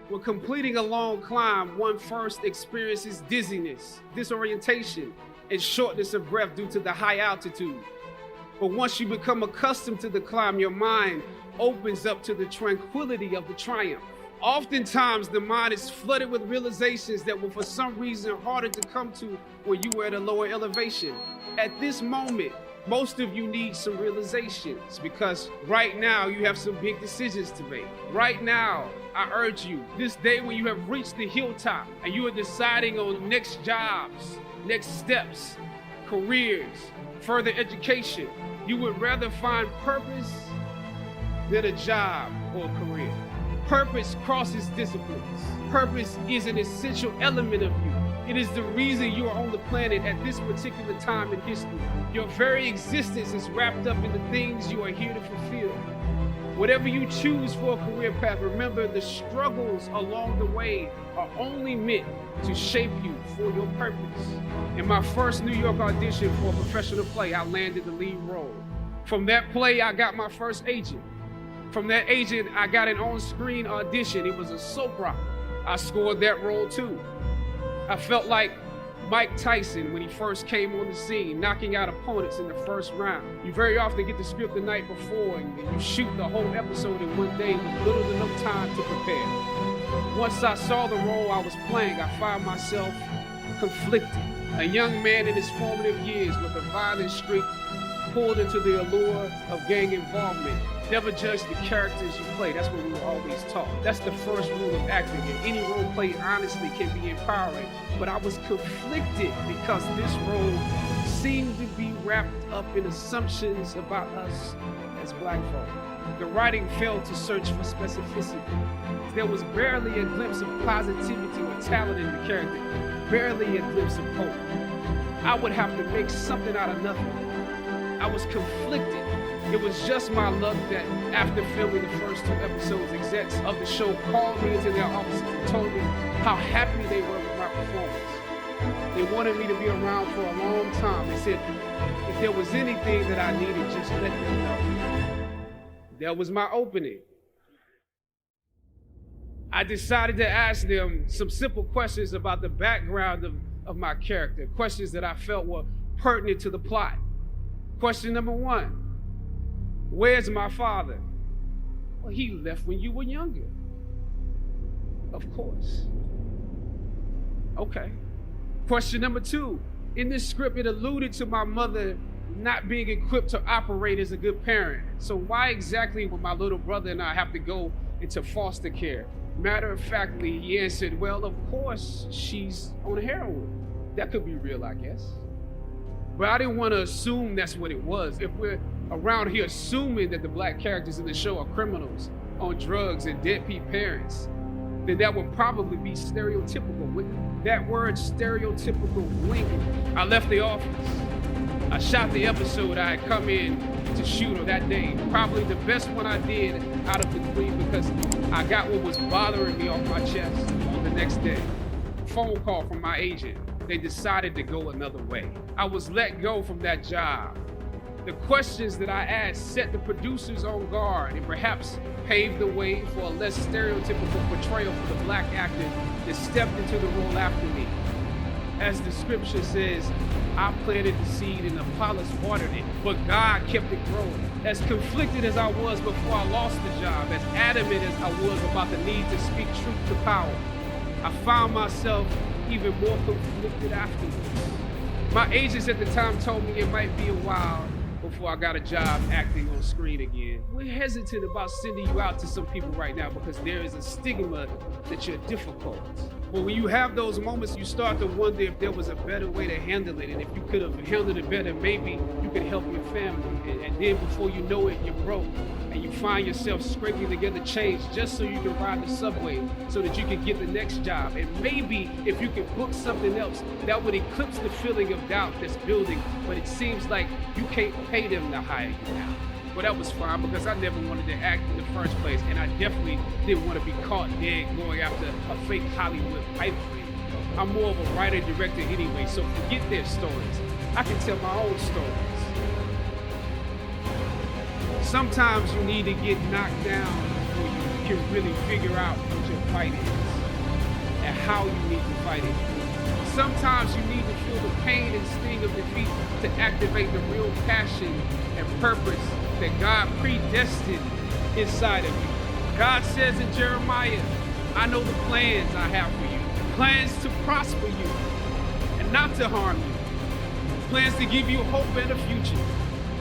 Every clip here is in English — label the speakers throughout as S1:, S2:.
S1: When completing a long climb, one first experiences dizziness, disorientation, and shortness of breath due to the high altitude. But once you become accustomed to the climb, your mind opens up to the tranquility of the triumph. Oftentimes, the mind is flooded with realizations that were for some reason harder to come to when you were at a lower elevation. At this moment, most of you need some realizations because right now you have some big decisions to make. Right now, I urge you, this day when you have reached the hilltop and you are deciding on next jobs, next steps, careers, further education, you would rather find purpose than a job or a career. Purpose crosses disciplines. Purpose is an essential element of you. It is the reason you are on the planet at this particular time in history. Your very existence is wrapped up in the things you are here to fulfill. Whatever you choose for a career path, remember the struggles along the way are only meant to shape you for your purpose. In my first New York audition for a professional play, I landed the lead role. From that play, I got my first agent. From that agent, I got an on-screen audition. It was a soap opera. I scored that role too. I felt like Mike Tyson when he first came on the scene, knocking out opponents in the first round. You very often get the script the night before and you shoot the whole episode in one day with little to no time to prepare. Once I saw the role I was playing, I found myself conflicted. A young man in his formative years with a violent streak pulled into the allure of gang involvement. Never judge the characters you play. That's what we were always taught. That's the first rule of acting. And any role played honestly can be empowering. But I was conflicted because this role seemed to be wrapped up in assumptions about us as Black folk. The writing failed to search for specificity. There was barely a glimpse of positivity or talent in the character, barely a glimpse of hope. I would have to make something out of nothing. I was conflicted. It was just my luck that after filming the first 2 episodes, execs of the show called me into their offices and told me how happy they were with my performance. They wanted me to be around for a long time. They said, if there was anything that I needed, just let them know. That was my opening. I decided to ask them some simple questions about the background of my character, questions that I felt were pertinent to the plot. Question number 1. Where's my father? Well, he left when you were younger. Of course. Okay. Question number 2. In this script, it alluded to my mother not being equipped to operate as a good parent. So why exactly would my little brother and I have to go into foster care? Matter of factly, he answered, well, of course, she's on heroin. That could be real, I guess. But I didn't want to assume that's what it was. If we're around here assuming that the Black characters in the show are criminals on drugs and deadbeat parents, then that would probably be stereotypical. With that word stereotypical lingered. I left the office. I shot the episode I had come in to shoot on that day. Probably the best one I did out of the 3 because I got what was bothering me off my chest on the next day. Phone call from my agent. They decided to go another way. I was let go from that job. The questions that I asked set the producers on guard and perhaps paved the way for a less stereotypical portrayal for the Black actor that stepped into the role after me. As the scripture says, I planted the seed and Apollos watered it, but God kept it growing. As conflicted as I was before I lost the job, as adamant as I was about the need to speak truth to power, I found myself even more conflicted afterwards. My agents at the time told me it might be a while before I got a job acting on screen again. We're hesitant about sending you out to some people right now because there is a stigma that you're difficult. But when you have those moments, you start to wonder if there was a better way to handle it, and if you could have handled it better, maybe you could help your family. And then before you know it, you're broke, and you find yourself scraping together change just so you can ride the subway, so that you can get the next job. And maybe if you could book something else, that would eclipse the feeling of doubt that's building, but it seems like you can't pay them to hire you now. Well, that was fine because I never wanted to act in the first place, and I definitely didn't want to be caught dead going after a fake Hollywood pipe dream. I'm more of a writer-director anyway, so forget their stories. I can tell my own stories. Sometimes you need to get knocked down before you can really figure out what your fight is and how you need to fight it. Sometimes you need to feel the pain and sting of defeat to activate the real passion and purpose that God predestined inside of you. God says in Jeremiah, I know the plans I have for you, plans to prosper you and not to harm you, plans to give you hope and a future.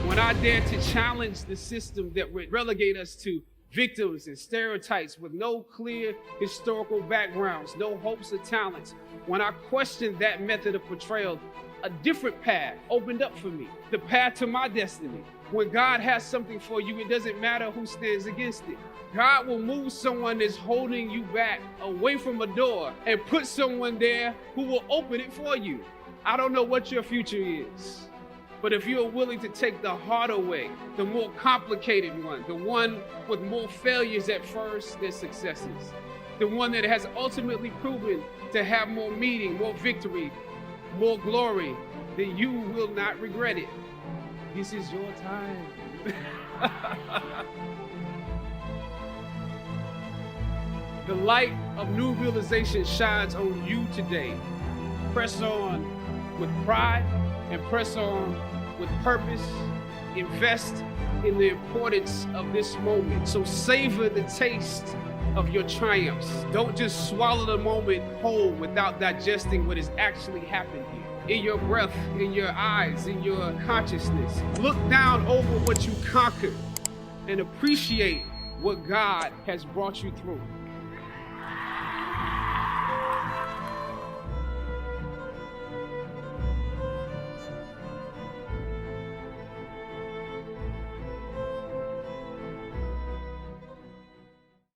S1: When I dare to challenge the system that would relegate us to victims and stereotypes with no clear historical backgrounds, no hopes or talents, when I questioned that method of portrayal, a different path opened up for me, the path to my destiny. When God has something for you, it doesn't matter who stands against it. God will move someone that's holding you back away from a door and put someone there who will open it for you. I don't know what your future is, but if you are willing to take the harder way, the more complicated one, the one with more failures at first than successes, the one that has ultimately proven to have more meaning, more victory, more glory, then you will not regret it. This is your time. The light of new realization shines on you today. Press on with pride and press on with purpose. Invest in the importance of this moment. So savor the taste of your triumphs. Don't just swallow the moment whole without digesting what has actually happened here. In your breath, in your eyes, in your consciousness. Look down over what you conquered and appreciate what God has brought you through.